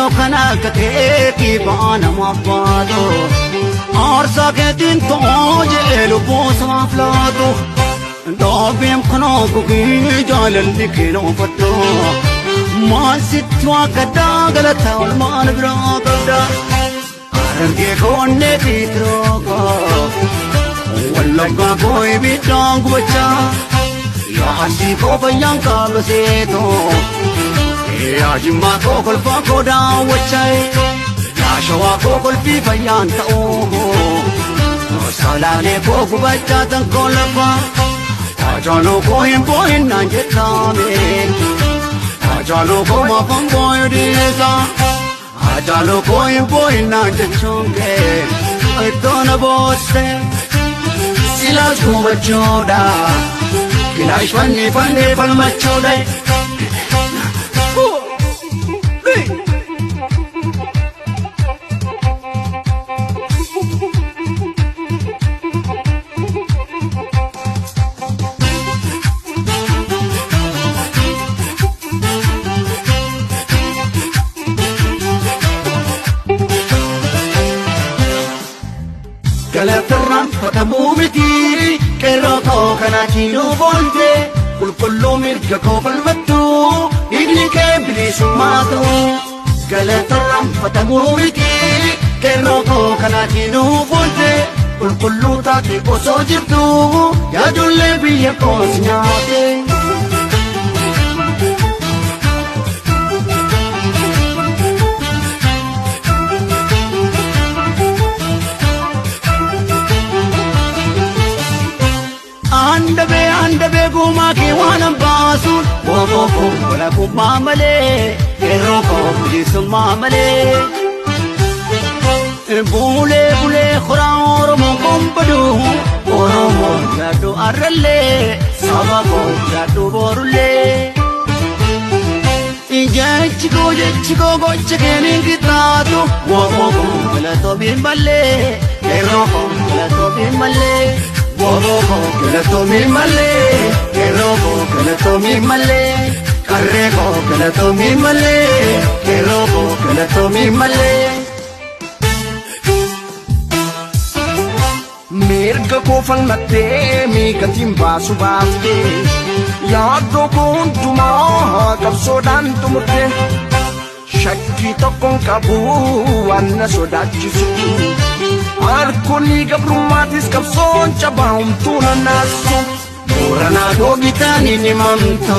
eenyu kana kakeetii baana mafaatu aarsaa keetiin tooje lubbuu samaaf laatu doobiin kanoo gugii jaalalli keenoo fadhu maal sitti waaqadhaa galata olmaan biraa qabda argee koonnee tiitirooka wallaggaa koo ibiddaan gubachaa yaasii koo fayyaan kaaba seetoo yaa jimmaa koo kolfaa koo daawwachaa yaa shawaa koo kolfii fayyaan ta'uu salaalee koo gubachaa tan koo lafaa ajaaloo koo hin boo'innaan jettaame ajaaloo koo maafan boo'u dhiisaa ajaaloo koo hin boo'innaan jechuun kee ittoona boosse silaas gubachuudha kilaash fannee falmachuudha. Galatarraan fatamuu miti qeerroo koo kanaatiin boonte qulqulluu mirga koo falmattu dhiigni kee bilisummaa ta'u. Galatarraan fatamuu miti qeerroo koo kanaatiin boonte qulqulluu taate osoo jirtu yaadullee biyya koos nyaate. Andabe gumaa kee waan ambaasun wookoo koo wala kummaa malee qeerroo koo bilisummaa malee. Bulee horaa Oromoo kombadu Oromoo jaaddu arrallee saba koo jaaddu boorullee. Jechi koo gocha keeniin qixxaatu wookoo koo galatoo biimballee qeerroo koo galatoo biimballee. Wookoo galatoo miimallee qeerroo koo galatoo miimallee qarree koo galatoo miimallee qeerroo koo galatoo miimallee. Mirga koo falmattee miikatiin baasu baaftee yaaddoo koo hundumaa qabsoodhaan xumurtee shakkii tokkoon qabu waan na sodaachisu. Harkoonni gabrummaattis qabsoon cabaa humtuu nannaasu. Booranaa doogitaan hin himamtu.